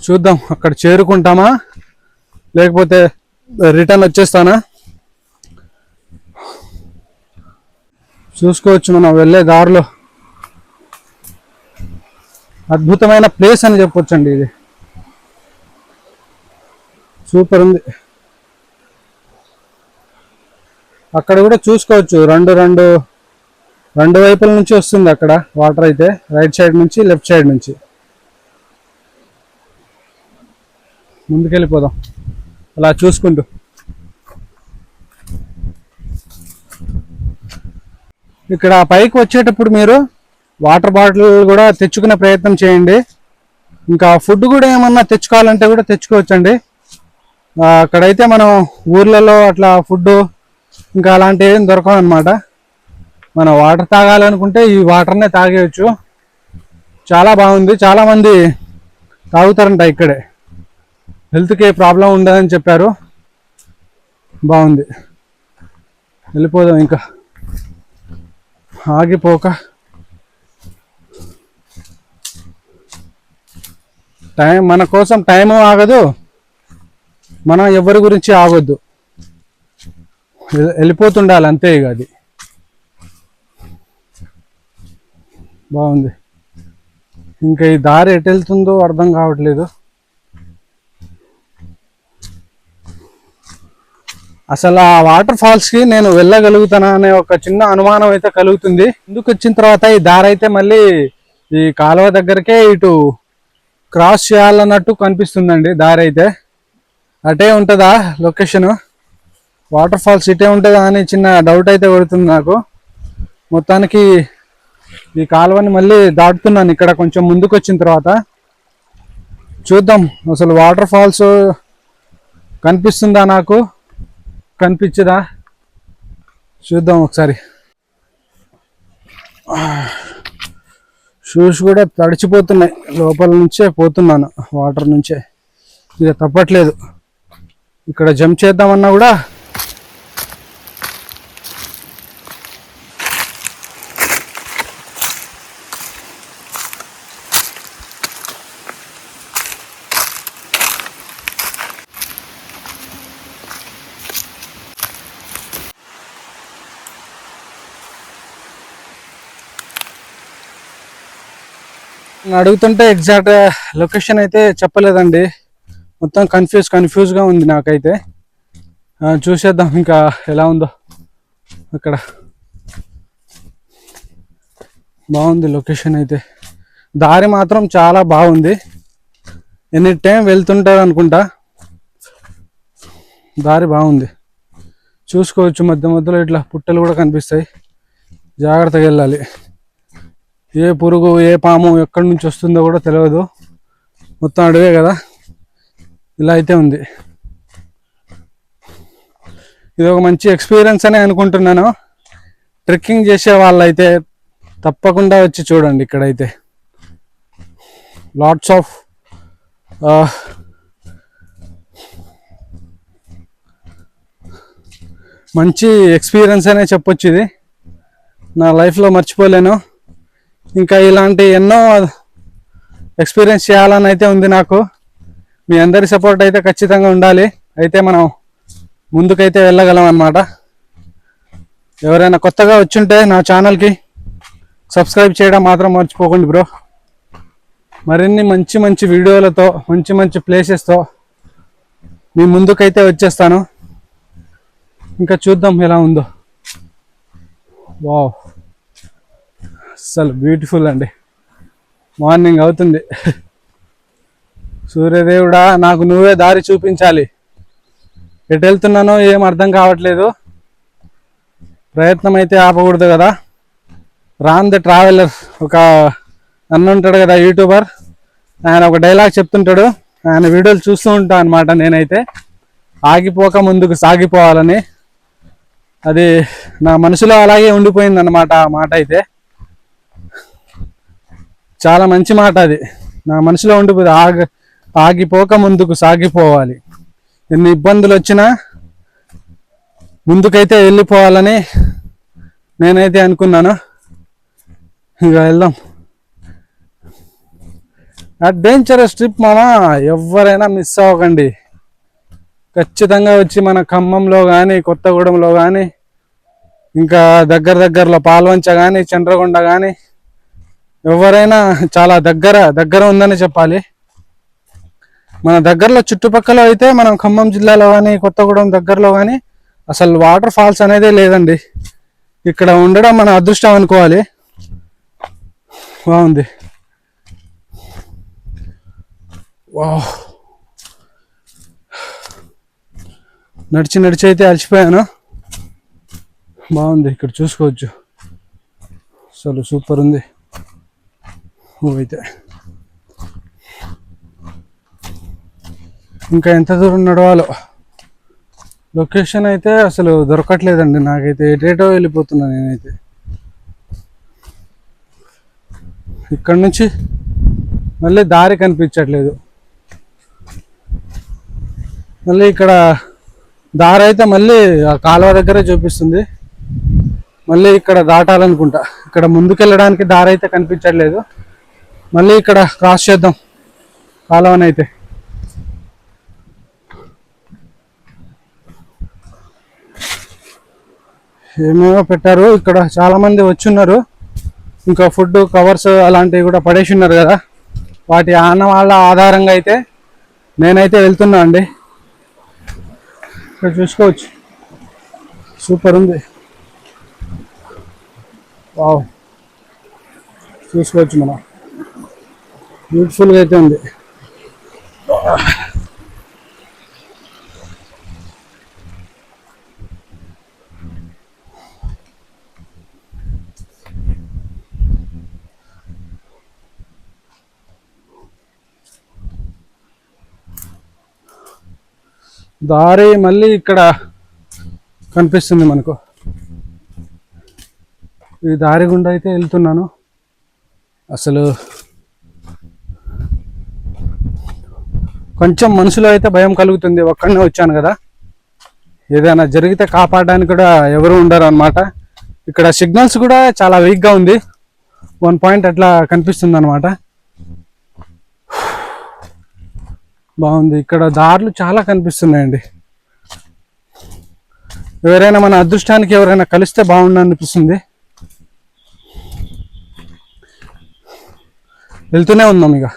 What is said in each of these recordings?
చూద్దాం అక్కడ చేరుకుంటామా లేకపోతే రిటర్న్ వచ్చేస్తానా. చూసుకోవచ్చు మనం వెళ్ళే దారిలో అద్భుతమైన ప్లేస్ అని చెప్పొచ్చండి. ఇది సూపర్ ఉంది. అక్కడ కూడా చూసుకోవచ్చు రెండు వైపుల నుంచి వస్తుంది అక్కడ వాటర్ అయితే, రైట్ సైడ్ నుంచి లెఫ్ట్ సైడ్ నుంచి. ముందుకెళ్ళిపోదాం అలా చూసుకుంటూ. ఇక్కడ పైకి వచ్చేటప్పుడు మీరు వాటర్ బాటిల్ కూడా తెచ్చుకునే ప్రయత్నం చేయండి. ఇంకా ఫుడ్ కూడా ఏమన్నా తెచ్చుకోవాలంటే కూడా తెచ్చుకోవచ్చండి. అక్కడైతే మనం ఊర్లలో అట్లా ఫుడ్ ఇంకా అలాంటివి ఏం దొరకవు అనమాట. మనం వాటర్ తాగాలనుకుంటే ఈ వాటర్నే తాగేయచ్చు. చాలా బాగుంది. చాలామంది తాగుతారంట ఇక్కడే, హెల్త్కి ప్రాబ్లం ఉండదని చెప్పారు. బాగుంది. వెళ్ళిపోదాం ఇంకా ఆగిపోక. మన కోసం టైము ఆగదు, మనం ఎవరి గురించి ఆగొద్దు, వెళ్ళిపోతుండాలి అంతే. ఇక అది బాగుంది. ఇంకా ఈ దారి ఎటు వెళ్తుందో అర్థం కావట్లేదు. అసలు ఆ వాటర్ ఫాల్స్కి నేను వెళ్ళగలుగుతానా అనే ఒక చిన్న అనుమానం అయితే కలుగుతుంది. ముందుకు వచ్చిన తర్వాత ఈ దారి అయితే మళ్ళీ ఈ కాలువ దగ్గరకే ఇటు క్రాస్ చేయాలన్నట్టు కనిపిస్తుందండి. దారి అయితే అటే ఉంటుందా లొకేషను, వాటర్ ఫాల్స్ ఇటే ఉంటుందా అని చిన్న డౌట్ అయితే పడుతుంది నాకు. మొత్తానికి ఈ కాలువని మళ్ళీ దాటుతున్నాను ఇక్కడ కొంచెం ముందుకు వచ్చిన తర్వాత. చూద్దాం అసలు వాటర్ ఫాల్స్ కనిపిస్తుందా, నాకు కనిపించదా చూద్దాం ఒకసారి. షూస్ కూడా తడిచిపోతున్నాయి, లోపల నుంచే పోతున్నాను వాటర్ నుంచే. ఇక తప్పట్లేదు. ఇక్కడ జంప్ చేద్దామన్నా కూడా అడుగుతుంటే ఎగ్జాక్ట్ లొకేషన్ అయితే చెప్పలేదండి. మొత్తం కన్ఫ్యూజ్గా ఉంది నాకైతే. చూసేద్దాం ఇంకా ఎలా ఉందో. అక్కడ బాగుంది లొకేషన్ అయితే. దారి మాత్రం చాలా బాగుంది. ఎనీ టైం వెళ్తుంటారు అనుకుంటా. దారి బాగుంది. చూసుకోవచ్చు మధ్య మధ్యలో ఇట్లా పుట్టలు కూడా కనిపిస్తాయి. జాగ్రత్తగా వెళ్ళాలి. ఏ పురుగు ఏ పాము ఎక్కడి నుంచి వస్తుందో కూడా తెలియదు. మొత్తం అడవే కదా. ఇలా అయితే ఉంది. ఇది ఒక మంచి ఎక్స్పీరియన్స్ అని అనుకుంటున్నాను. ట్రెక్కింగ్ చేసే వాళ్ళైతే తప్పకుండా వచ్చి చూడండి. ఇక్కడైతే లాట్స్ ఆఫ్ మంచి ఎక్స్పీరియన్స్ అనే చెప్పొచ్చు. ఇది నా లైఫ్లో మర్చిపోలేను. ఇంకా ఇలాంటి ఎన్నో ఎక్స్పీరియన్స్ చేయాలని అయితే ఉంది నాకు. మీ అందరి సపోర్ట్ అయితే ఖచ్చితంగా ఉండాలి. అయితే మనం ముందుకైతే వెళ్ళగలం అన్నమాట. ఎవరైనా కొత్తగా వచ్చుంటే నా ఛానల్కి సబ్స్క్రైబ్ చేయడం మాత్రం మర్చిపోకండి బ్రో. మరిన్ని మంచి మంచి వీడియోలతో మంచి మంచి ప్లేసెస్తో మీ ముందుకైతే వచ్చేస్తాను. ఇంకా చూద్దాం ఎలా ఉందో. వావ్, అసలు బ్యూటిఫుల్ అండి. మార్నింగ్ అవుతుంది. సూర్యదేవుడా, నాకు నువ్వే దారి చూపించాలి. ఎటు వెళ్తున్నానో ఏం అర్థం కావట్లేదు. ప్రయత్నం అయితే ఆపకూడదు కదా. రామ్ ద ట్రావెలర్ ఒక అన్న ఉంటాడు కదా, యూట్యూబర్. ఆయన ఒక డైలాగ్ చెప్తుంటాడు. ఆయన వీడియోలు చూస్తూ ఉంటాను అనమాట నేనైతే. ఆగిపోక ముందుకు సాగిపోవాలని. అది నా మనసులో అలాగే ఉండిపోయింది అన్నమాట. ఆ మాట అయితే చాలా మంచి మాట. అది నా మనసులో ఉండిపోయింది. ఆగిపోక ముందుకు సాగిపోవాలి. ఎన్ని ఇబ్బందులు వచ్చినా ముందుకైతే వెళ్ళిపోవాలని నేనైతే అనుకున్నాను. ఇక వెళ్దాం. అడ్వెంచరస్ ట్రిప్ మామ, ఎవరైనా మిస్ అవ్వకండి. ఖచ్చితంగా వచ్చి మన ఖమ్మంలో కానీ, కొత్తగూడెంలో కానీ, ఇంకా దగ్గరలో పాల్వంచ కానీ, చంద్రగొండ కానీ, ఎవరైనా చాలా దగ్గర ఉందని చెప్పాలి. మన దగ్గరలో చుట్టుపక్కల అయితే మనం ఖమ్మం జిల్లాలో కానీ, కొత్తగూడెం దగ్గరలో కానీ అసలు వాటర్ ఫాల్స్ అనేదే లేదండి. ఇక్కడ ఉండడం మన అదృష్టం అనుకోవాలి. బాగుంది. వావ్, నడిచి అయితే అలసిపోయాను. బాగుంది, ఇక్కడ చూసుకోవచ్చు. అసలు సూపర్ ఉంది. అయితే ఇంకా ఎంత దూరం నడవాలో. లొకేషన్ అయితే అసలు దొరకట్లేదండి నాకైతే. ఎటేటో వెళ్ళిపోతున్నా నేనైతే. ఇక్కడ నుంచి మళ్ళీ దారి కనిపించట్లేదు. మళ్ళీ ఇక్కడ దారి అయితే మళ్ళీ ఆ కాలువ దగ్గరే చూపిస్తుంది. మళ్ళీ ఇక్కడ దాటాలనుకుంటా. ఇక్కడ ముందుకెళ్ళడానికి దారి అయితే కనిపించట్లేదు. మళ్ళీ ఇక్కడ క్రాస్ చేద్దాం కాలువనైతే. ఏమేమో పెట్టారు ఇక్కడ, చాలా మంది వచ్చున్నారు. ఇంకా ఫుడ్ కవర్స్ అలాంటివి కూడా పడేసి ఉన్నారు కదా. వాటి వాళ్ళ ఆధారంగా అయితే నేనైతే వెళ్తున్నా అండి. ఇక్కడ చూసుకోవచ్చు, సూపర్ ఉంది. వావ్, చూసుకోవచ్చు మనం. బ్యూటిఫుల్గా అయితే ఉంది. దారి మళ్ళీ ఇక్కడ కనిపిస్తుంది మనకు. ఈ దారి గుండా అయితే వెళ్తున్నాను. అసలు కొంచెం మనసులో అయితే భయం కలుగుతుంది. ఒక్కడనే వచ్చాను కదా, ఏదైనా జరిగితే కాపాడడానికి కూడా ఎవరు ఉండరు అనమాట. ఇక్కడ సిగ్నల్స్ కూడా చాలా వీక్గా ఉంది. 1 పాయింట్ అట్లా కనిపిస్తుంది అనమాట. బాగుంది. ఇక్కడ దారులు చాలా కనిపిస్తున్నాయండి. ఎవరైనా మన అదృష్టానికి ఎవరైనా కలిస్తే బాగుండు అనిపిస్తుంది. వెళ్తూనే ఉన్నాం, ఇక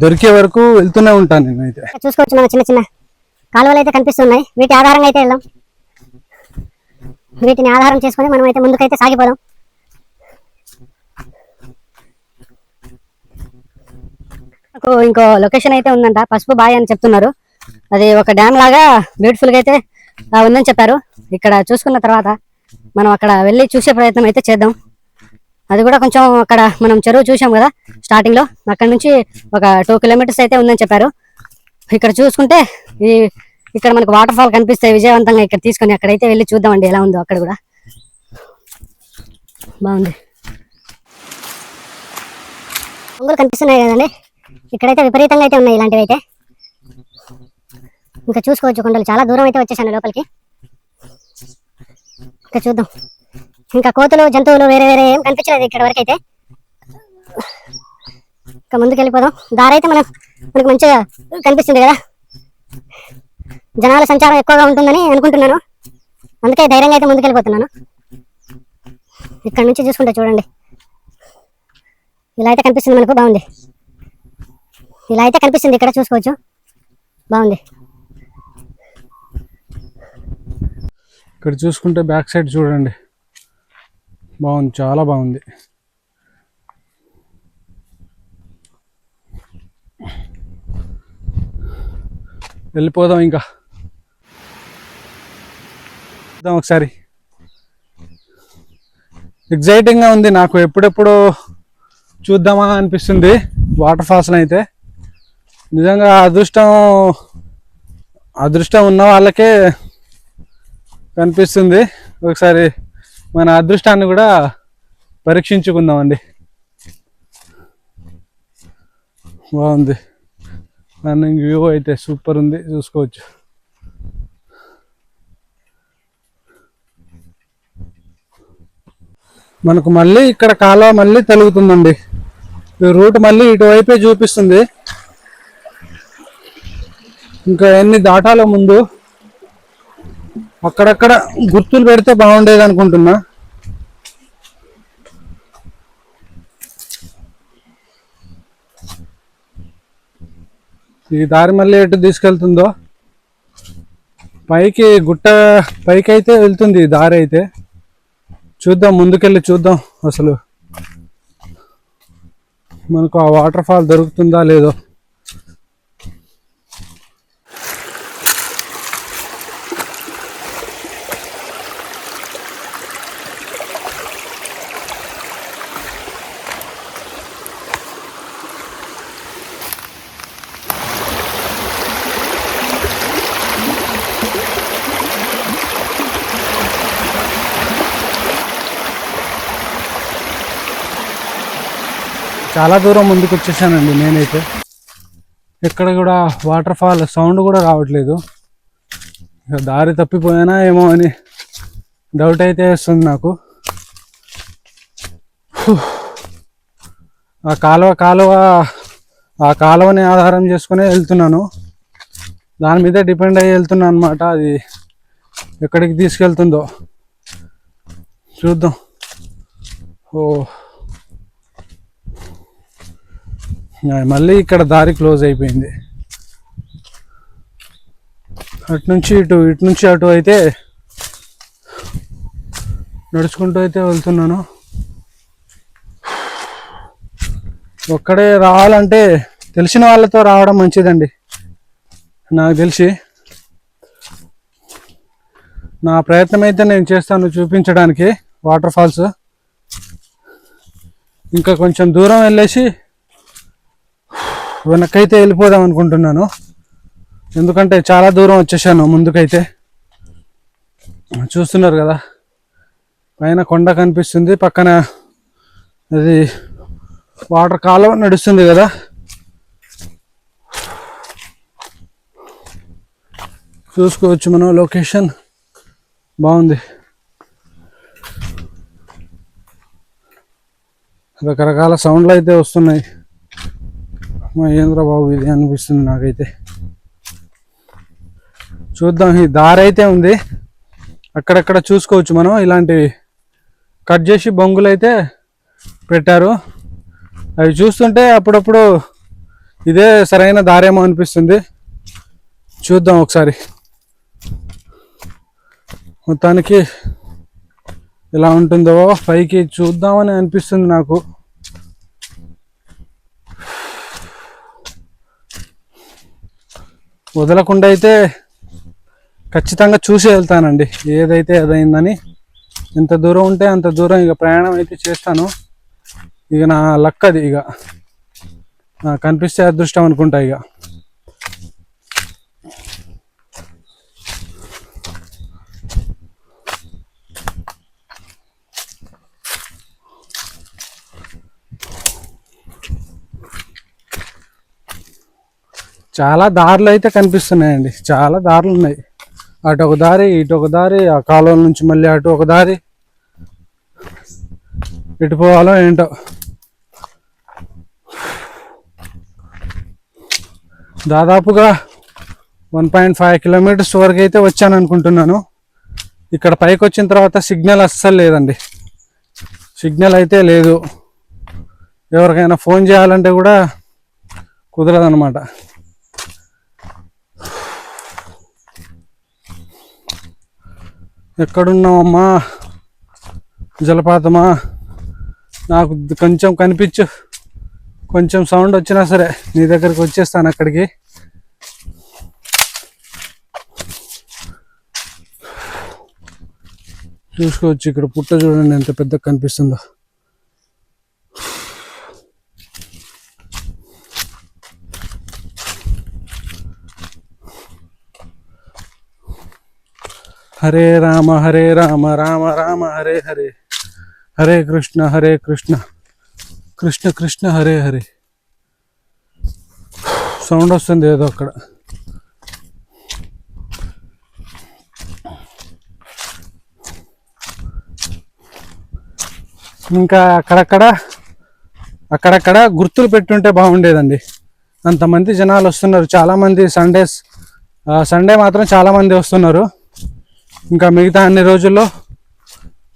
దొరికే వరకు వెళ్తూనే ఉంటాను నేనైతే. చూసుకోవచ్చు, మన చిన్న చిన్న కాలువలు అయితే కనిపిస్తున్నాయి. వీటి ఆధారంగా అయితే వెళ్దాం. వీటిని ఆధారం చేసుకొని మనం అయితే ముందుకైతే సాగిపోదాం. ఇంకో లొకేషన్ అయితే ఉందంట, పసుపు బాయ్ అని చెప్తున్నారు. అది ఒక డ్యామ్ లాగా బ్యూటిఫుల్ గా అయితే ఉందని చెప్పారు. ఇక్కడ చూసుకున్న తర్వాత మనం అక్కడ వెళ్ళి చూసే ప్రయత్నం అయితే చేద్దాం. అది కూడా కొంచెం అక్కడ మనం చెరువు చూసాం కదా స్టార్టింగ్ లో, అక్కడ నుంచి ఒక 2 కిలోమీటర్స్ అయితే ఉందని చెప్పారు. ఇక్కడ చూసుకుంటే ఇక్కడ మనకు వాటర్ ఫాల్ కనిపిస్తాయి విజయవంతంగా. ఇక్కడ తీసుకొని అక్కడైతే వెళ్ళి చూద్దామండి ఎలా ఉందో. అక్కడ కూడా బాగుంది. కొంగలు కనిపిస్తున్నాయి కదండి, ఇక్కడైతే విపరీతంగా అయితే ఉన్నాయి ఇలాంటివి అయితే. ఇంకా చూసుకోవచ్చు, కొండలు చాలా దూరం అయితే వచ్చేసాను లోపలికి. ఇంకా చూద్దాం. ఇంకా కోతులు, జంతువులు వేరే ఏం కనిపించలేదు ఇక్కడ వరకు అయితే. ఇంకా ముందుకు వెళ్ళిపోదాం. దారి అయితే మనకు మంచిగా కనిపిస్తుంది కదా. జనాల సంచారం ఎక్కువగా ఉంటుందని అనుకుంటున్నాను, అందుకే ధైర్యంగా అయితే ముందుకు వెళ్ళిపోతున్నాను. ఇక్కడ నుంచి చూసుకుంటే చూడండి, ఇలా అయితే కనిపిస్తుంది మనకు. బాగుంది, ఇలా అయితే కనిపిస్తుంది. ఇక్కడ చూసుకోవచ్చు, బాగుంది. ఇక్కడ చూసుకుంటే బ్యాక్ సైడ్ చూడండి, బాగుంది, చాలా బాగుంది. వెళ్ళిపోదాం ఇంకా ఒకసారి. ఎగ్జైటింగ్గా ఉంది నాకు, ఎప్పుడెప్పుడు చూద్దామా అనిపిస్తుంది వాటర్ ఫాల్స్ని అయితే. నిజంగా అదృష్టం ఉన్న వాళ్ళకే కనిపిస్తుంది. ఒకసారి మన అదృష్టాన్ని కూడా పరీక్షించుకుందామండి. బాగుంది, రన్నింగ్ వ్యూ అయితే సూపర్ ఉంది, చూసుకోవచ్చు. మనకు మళ్ళీ ఇక్కడ కాలువ మళ్ళీ తలుగుతుందండి. ఈ రూట్ మళ్ళీ ఇటువైపే చూపిస్తుంది. ఇంకా ఎన్ని దాటాలో ముందు అక్కడక్కడ గుర్తులు పెడితే బాగుండేది అనుకుంటున్నా. ఈ దారి మళ్ళీ ఎటు తీసుకెళ్తుందో, పైకి గుట్ట పైకి అయితే వెళ్తుంది ఈ దారి అయితే. చూద్దాం, ముందుకెళ్ళి చూద్దాం అసలు మనకు ఆ వాటర్ ఫాల్ దొరుకుతుందా లేదో. చాలా దూరం ముందుకు వచ్చేసానండి నేనైతే. ఎక్కడ కూడా వాటర్ ఫాల్ సౌండ్ కూడా రావట్లేదు. ఇక దారి తప్పిపోయానా ఏమో అని డౌట్ అయితే వస్తుంది నాకు. ఆ కాలువని ఆధారం చేసుకుని వెళ్తున్నాను. దాని మీదే డిపెండ్ అయ్యి వెళ్తున్నాను అనమాట. అది ఎక్కడికి తీసుకెళ్తుందో చూద్దాం. మళ్ళీ ఇక్కడ దారి క్లోజ్ అయిపోయింది. అటు నుంచి అటు అయితే నడుచుకుంటూ అయితే వెళ్తున్నాను. ఒక్కడే రావాలంటే తెలిసిన వాళ్ళతో రావడం మంచిదండి. నాకు తెలిసి నా ప్రయత్నం అయితే నేను చేస్తాను చూపించడానికి వాటర్ ఫాల్స్. ఇంకా కొంచెం దూరం వెళ్ళేసి వెనక్కైతే వెళ్ళిపోదాం అనుకుంటున్నాను. ఎందుకంటే చాలా దూరం వచ్చేసాను ముందుకైతే. చూస్తున్నారు కదా, పైన కొండ కనిపిస్తుంది, పక్కన అది వాటర్ కాలువ నడుస్తుంది కదా. చూసుకోవచ్చు మనం, లొకేషన్ బాగుంది. రకరకాల సౌండ్లు అయితే వస్తున్నాయి. ఏంద్ర బాబు ఇది అనిపిస్తుంది నాకైతే. చూద్దాం. ఈ దారి అయితే ఉంది, అక్కడక్కడ చూసుకోవచ్చు మనం. ఇలాంటివి కట్ చేసి బొంగులు అయితే పెట్టారు. అవి చూస్తుంటే అప్పుడప్పుడు ఇదే సరైన దారేమో అనిపిస్తుంది. చూద్దాం ఒకసారి. మొత్తానికి ఎలా ఉంటుందో పైకి చూద్దామని అనిపిస్తుంది నాకు. వదలకుండా అయితే ఖచ్చితంగా చూసి వెళ్తానండి, ఏదైతే అదైందని. ఎంత దూరం ఉంటే అంత దూరం ఇక ప్రయాణం అయితే చేస్తాను. ఇక నా లక్ అది. ఇక కనిపిస్తే అదృష్టం అనుకుంటా. ఇక చాలా దారులు అయితే కనిపిస్తున్నాయండి, చాలా దారులు ఉన్నాయి. అటు ఒక దారి, ఇటు ఒక దారి, ఆ కాలువ నుంచి మళ్ళీ అటు ఒక దారి. ఎటు పోవాలో ఏంటో. దాదాపుగా 1.5 కిలోమీటర్స్ వరకు అయితే వచ్చాను అనుకుంటున్నాను. ఇక్కడ పైకి వచ్చిన తర్వాత సిగ్నల్ అస్సలు లేదండి, సిగ్నల్ అయితే లేదు. ఎవరికైనా ఫోన్ చేయాలంటే కూడా కుదరదన్నమాట. ఎక్కడున్నావమ్మా జలపాతమా? నాకు కొంచెం కనిపించు, కొంచెం సౌండ్ వచ్చినా సరే నీ దగ్గరికి వచ్చేస్తాను అక్కడికి. చూసుకోవచ్చు, ఇక్కడ పుట్ట చూడండి ఎంత పెద్ద కనిపిస్తుందో. హరే రామ రామ రామ హరే హరే, హరే కృష్ణ కృష్ణ కృష్ణ హరే హరే. సౌండ్ వస్తుంది ఏదో అక్కడ. ఇంకా అక్కడక్కడ అక్కడక్కడ గుర్తులు పెట్టుంటే బాగుండేదండి. అంతమంది జనాలు వస్తున్నారు, చాలామంది. సండే మాత్రం చాలామంది వస్తున్నారు. ఇంకా మిగతా అన్ని రోజుల్లో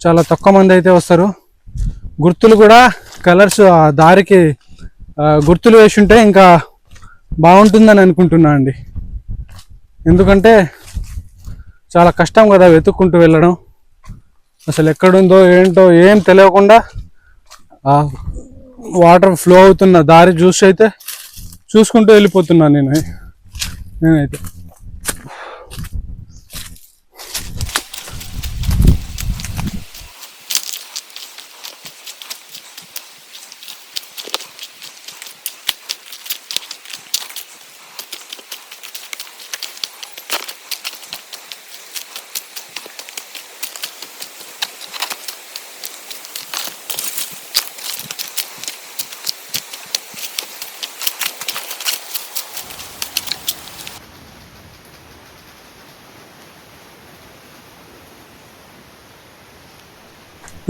చాలా తక్కువ మంది అయితే వస్తారు. గుర్తులు కూడా కలర్స్ ఆ దారికి గుర్తులు వేసి ఉంటే ఇంకా బాగుంటుందని అనుకుంటున్నా అండి. ఎందుకంటే చాలా కష్టం కదా వెతుక్కుంటూ వెళ్ళడం. అసలు ఎక్కడుందో ఏంటో ఏం తెలియకుండా వాటర్ ఫ్లో అవుతున్న దారి చూసుకుంటూ వెళ్ళిపోతున్నాను నేనైతే.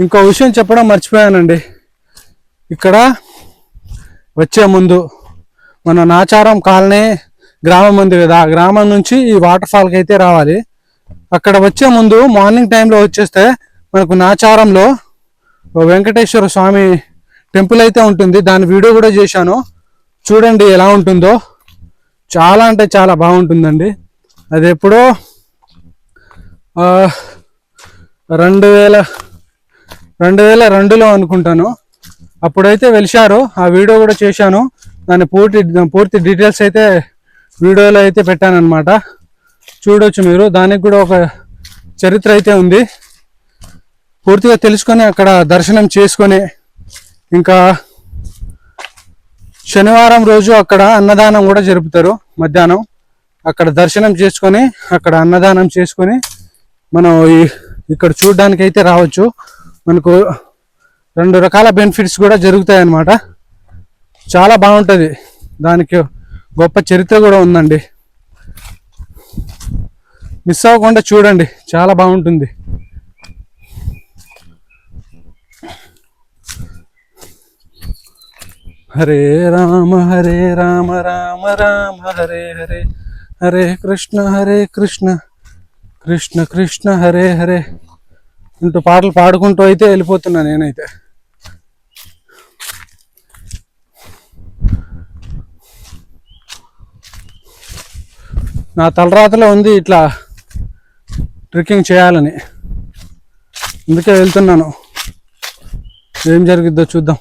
ఇంకో విషయం చెప్పడం మర్చిపోయానండి. ఇక్కడ వచ్చే ముందు మన నాచారం కాలనీ గ్రామం ఉంది కదా, ఆ గ్రామం నుంచి ఈ వాటర్ ఫాల్కి అయితే రావాలి. అక్కడ వచ్చే ముందు మార్నింగ్ టైంలో వచ్చేస్తే మనకు నాచారంలో వెంకటేశ్వర స్వామి టెంపుల్ అయితే ఉంటుంది. దాని వీడియో కూడా చేశాను, చూడండి ఎలా ఉంటుందో. చాలా అంటే చాలా బాగుంటుందండి. అది ఎప్పుడో 2002లో అనుకుంటాను, అప్పుడైతే వెలిశారు. ఆ వీడియో కూడా చేశాను. దాని పూర్తి డీటెయిల్స్ అయితే వీడియోలో అయితే పెట్టాను అనమాట. చూడొచ్చు మీరు. దానికి కూడా ఒక చరిత్ర అయితే ఉంది. పూర్తిగా తెలుసుకొని అక్కడ దర్శనం చేసుకొని, ఇంకా శనివారం రోజు అక్కడ అన్నదానం కూడా జరుపుతారు మధ్యాహ్నం. అక్కడ దర్శనం చేసుకొని అక్కడ అన్నదానం చేసుకొని మనం ఇక్కడ చూడడానికి అయితే రావచ్చు. మనకు 2 రకాల బెనిఫిట్స్ కూడా జరుగుతాయి అన్నమాట. చాలా బాగుంటుంది. దానికి గొప్ప చరిత్ర కూడా ఉందండి. మిస్ అవ్వకుండా చూడండి, చాలా బాగుంటుంది. హరే రామ రామ రామ హరే హరే, హరే కృష్ణ కృష్ణ కృష్ణ హరే హరే అంటూ పాటలు పాడుకుంటూ అయితే వెళ్ళిపోతున్నా నేనైతే. నా తలరాతలో ఉంది ఇట్లా ట్రెక్కింగ్ చేయాలని, అందుకే వెళ్తున్నాను. ఏం జరిగిద్దో చూద్దాం.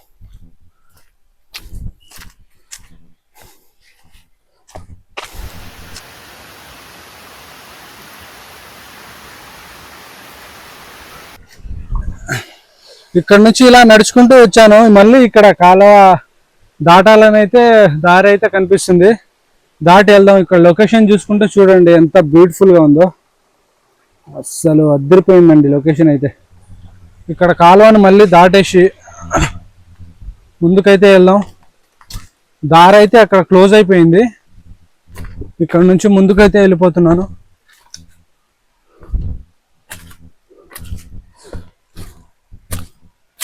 ఇక్కడ నుంచి ఇలా నడుచుకుంటూ వచ్చాను. మళ్ళీ ఇక్కడ కాలువ దాటాలని అయితే దారి అయితే కనిపిస్తుంది, దాటి వెళ్దాం. ఇక్కడ లొకేషన్ చూసుకుంటే చూడండి ఎంత బ్యూటిఫుల్గా ఉందో. అస్సలు అద్దరిపోయిందండి లొకేషన్ అయితే. ఇక్కడ కాలువను మళ్ళీ దాటేసి ముందుకైతే వెళ్దాం. దారి అయితే అక్కడ క్లోజ్ అయిపోయింది. ఇక్కడ నుంచి ముందుకైతే వెళ్ళిపోతున్నాను.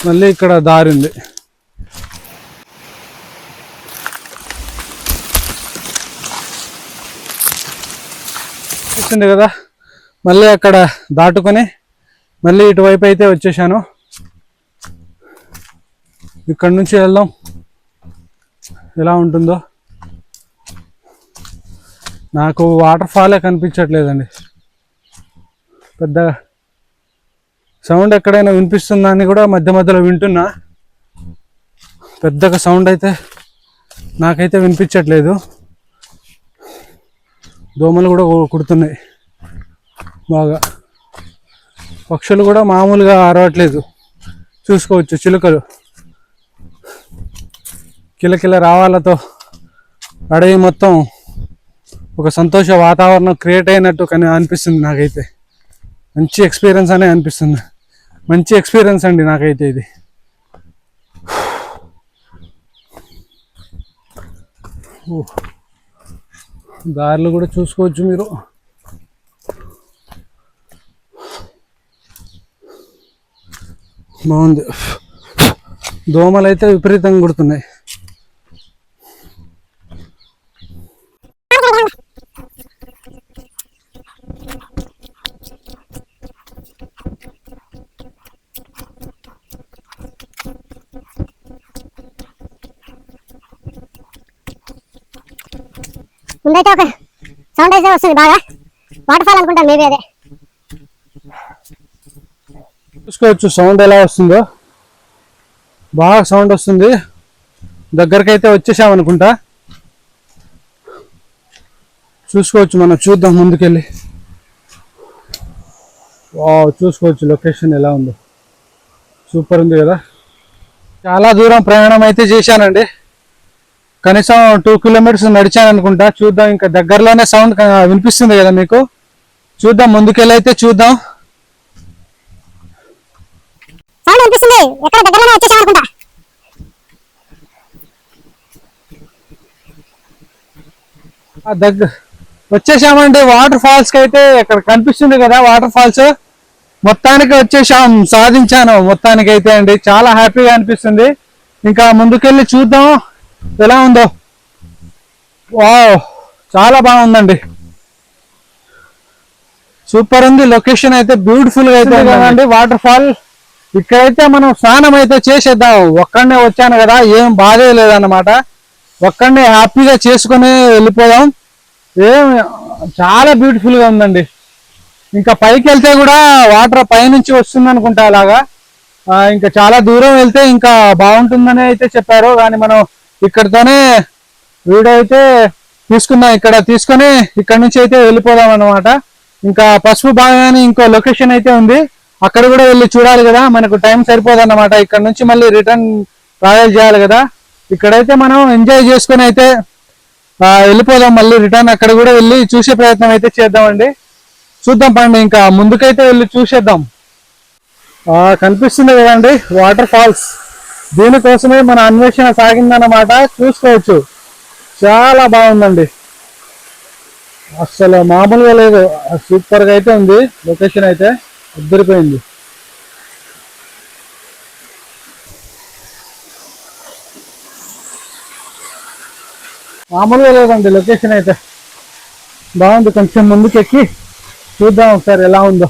మళ్ళీ ఇక్కడ దారి ఉంది. వచ్చింది కదా, మళ్ళీ అక్కడ దాటుకొని మళ్ళీ ఇటువైపు అయితే వచ్చేసాను. ఇక్కడ నుంచి వెళ్దాం ఎలా ఉంటుందో. నాకు వాటర్ ఫాలే కనిపించట్లేదండి. పెద్దగా సౌండ్ ఎక్కడైనా వినిపిస్తుందా అని కూడా మధ్య మధ్యలో వింటున్నా. పెద్దగా సౌండ్ అయితే నాకైతే వినిపించట్లేదు. దోమలు కూడా కుడుతున్నాయి బాగా. పక్షులు కూడా మామూలుగా అరవట్లేదు, చూసుకోవచ్చు. చిలుకలు కిలకిల రావాలతో అడవి మొత్తం ఒక సంతోష వాతావరణం క్రియేట్ అయినట్టు కానీ అనిపిస్తుంది నాకైతే. మంచి ఎక్స్పీరియన్స్ అనే అనిపిస్తుంది. మంచి ఎక్స్పీరియన్స్ అండి నాకైతే ఇది. దారులు కూడా చూసుకోవచ్చు మీరు. బాగుంది. దోమలు అయితే విపరీతంగా కుడుతున్నాయి. ముందైతే ఒక సౌండ్ అయితే వస్తుంది బాగా, వాటర్ ఫాల్ అనుకుంటా మేబీ అదే. చూసుకోవచ్చు సౌండ్ ఎలా వస్తుందో, బాగా సౌండ్ వస్తుంది. దగ్గరికి అయితే వచ్చేసాం అనుకుంటా. చూసుకోవచ్చు, మనం చూద్దాం ముందుకెళ్ళి. చూసుకోవచ్చు లొకేషన్ ఎలా ఉందో, సూపర్ ఉంది కదా. చాలా దూరం ప్రయాణం అయితే చేశానండి, కనీసం 2 కిలోమీటర్స్ నడిచాను అనుకుంటా. చూద్దాం, ఇంకా దగ్గరలోనే సౌండ్ వినిపిస్తుంది కదా మీకు. చూద్దాం ముందుకెళ్ళి అయితే చూద్దాం. సౌండ్ వినిపిస్తుంది, ఎక్కడ దగ్గరలోనే వచ్చేసాం అనుకుంటా. వచ్చేసామండి వాటర్ ఫాల్స్ కి అయితే. ఇక్కడ కనిపిస్తుంది కదా వాటర్ ఫాల్స్, మొత్తానికి వచ్చేసాం, సాధించాను మొత్తానికి అయితే అండి. చాలా హ్యాపీగా అనిపిస్తుంది. ఇంకా ముందుకెళ్ళి చూద్దాం ఎలా ఉందో. వావ్, చాలా బాగుందండి, సూపర్ ఉంది. లొకేషన్ అయితే బ్యూటిఫుల్ గా అయితే కదండి వాటర్ ఫాల్. ఇక్కడైతే మనం స్నానం అయితే చేసేద్దాం. ఒక్కడనే వచ్చాను కదా, ఏం బాధే లేదన్నమాట. ఒక్కడనే హ్యాపీగా చేసుకుని వెళ్ళిపోదాం. చాలా బ్యూటిఫుల్ గా ఉందండి. ఇంకా పైకి వెళ్తే కూడా వాటర్ పైనుంచి వస్తుంది అనుకుంటా అలాగా. ఇంకా చాలా దూరం వెళ్తే ఇంకా బాగుంటుందని అయితే చెప్పారు. కానీ మనం ఇక్కడతోనే వీడియో అయితే తీసుకున్నాం. ఇక్కడ తీసుకొని ఇక్కడ నుంచి అయితే వెళ్ళిపోదాం అన్నమాట. ఇంకా పసుపు బాగానే ఇంకో లొకేషన్ అయితే ఉంది, అక్కడ కూడా వెళ్ళి చూడాలి కదా. మనకు టైం సరిపోదన్నమాట. ఇక్కడ నుంచి మళ్ళీ రిటర్న్ ట్రావెల్ చేయాలి కదా. ఇక్కడైతే మనం ఎంజాయ్ చేసుకుని అయితే వెళ్ళిపోదాం మళ్ళీ రిటర్న్. అక్కడ కూడా వెళ్ళి చూసే ప్రయత్నం అయితే చేద్దామండి. చూద్దాం పండి, ఇంకా ముందుకైతే వెళ్ళి చూసేద్దాం. కనిపిస్తుంది కదండి వాటర్ ఫాల్స్, దీనికోసమే మన అన్వేషణ సాగిందన్నమాట. చూసుకోవచ్చు, చాలా బాగుందండి, అసలు మామూలుగా లేదు. సూపర్ గా అయితే ఉంది లొకేషన్ అయితే, అద్దరిపోయింది. మామూలుగా లేదండి లొకేషన్ అయితే, బాగుంది. కొంచెం ముందుకు ఎక్కి చూద్దాం ఒకసారి ఎలా ఉందో.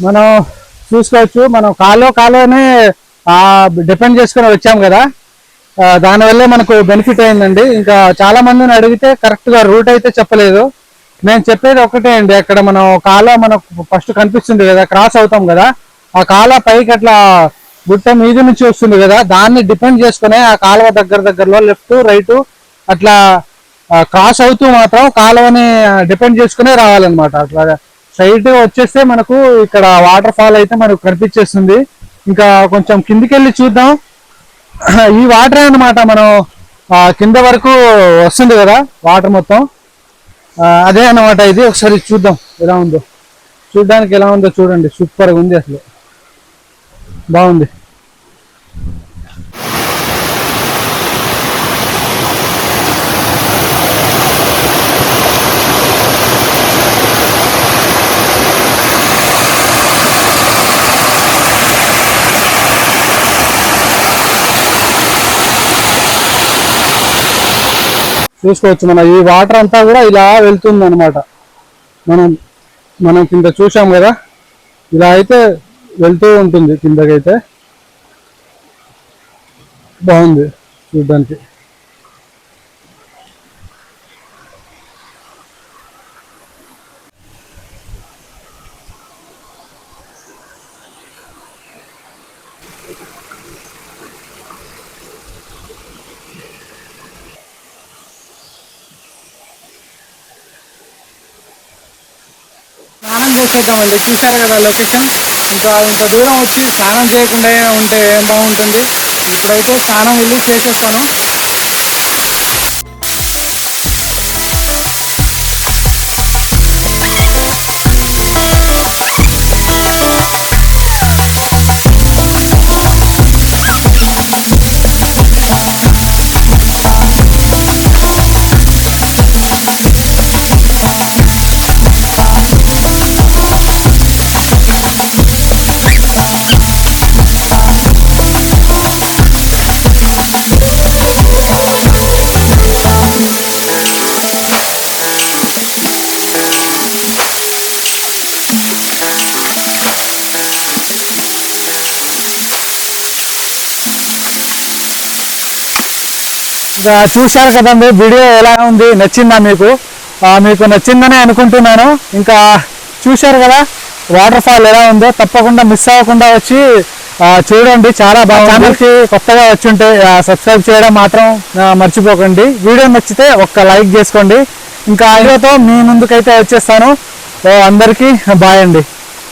మనం చూసుకోవచ్చు, మనం కాలువనే డిపెండ్ చేసుకుని వచ్చాం కదా, దానివల్లే మనకు బెనిఫిట్ అయిందండి. ఇంకా చాలా మందిని అడిగితే కరెక్ట్ గా రూట్ అయితే చెప్పలేదు. నేను చెప్పేది ఒకటే అండి, అక్కడ మనం కాలువ మనకు ఫస్ట్ కనిపిస్తుంది కదా, క్రాస్ అవుతాం కదా, ఆ కాలువ పైకి అట్లా గుట్ట మీద నుంచి వస్తుంది కదా, దాన్ని డిపెండ్ చేసుకునే ఆ కాలువ దగ్గరలో లెఫ్ట్ రైట్ అట్లా క్రాస్ అవుతూ మాత్రం కాలువని డిపెండ్ చేసుకునే రావాలన్నమాట. అట్లా స్ట్రైట్ గా వచ్చేస్తే మనకు ఇక్కడ వాటర్ ఫాల్ అయితే మనకు కనిపించేస్తుంది. ఇంకా కొంచెం కిందికి వెళ్ళి చూద్దాం. ఈ వాటర్ అన్నమాట, మనం కింద వరకు వస్తుంది కదా వాటర్ మొత్తం, అదే అన్నమాట ఇది. ఒకసారి చూద్దాం ఎలా ఉందో, చూడ్డానికి ఎలా ఉందో చూడండి, సూపర్గా ఉంది, అసలు బాగుంది. చూసుకోవచ్చు, మన ఈ వాటర్ అంతా కూడా ఇలా వెళ్తుంది అనమాట. మనం కింద చూసాం కదా, ఇలా అయితే వెళ్తూ ఉంటుంది కిందకైతే. బాగుంది చూడ్డానికి. స్నానం చేసేద్దామండి. చూసారు కదా లొకేషన్. ఇంకా ఇంత దూరం వచ్చి స్నానం చేయకుండా ఉంటే ఏం బాగుంటుంది. ఇప్పుడైతే స్నానం వెళ్ళి చేసేస్తాను. చూశారు కదండి, వీడియో ఎలా ఉంది, నచ్చిందా మీకు? మీకు నచ్చిందని అనుకుంటున్నాను. ఇంకా చూశారు కదా వాటర్ ఫాల్ ఎలా ఉందో, తప్పకుండా మిస్ అవ్వకుండా వచ్చి చూడండి. చాలా బాగా ఛానల్కి కొత్తగా వచ్చి ఉంటే సబ్స్క్రైబ్ చేయడం మాత్రం మర్చిపోకండి. వీడియో నచ్చితే ఒక్క లైక్ చేసుకోండి. ఇంకా వీడియోతో మీ ముందుకైతే వచ్చేస్తాను. అందరికీ బాయ్ అండి.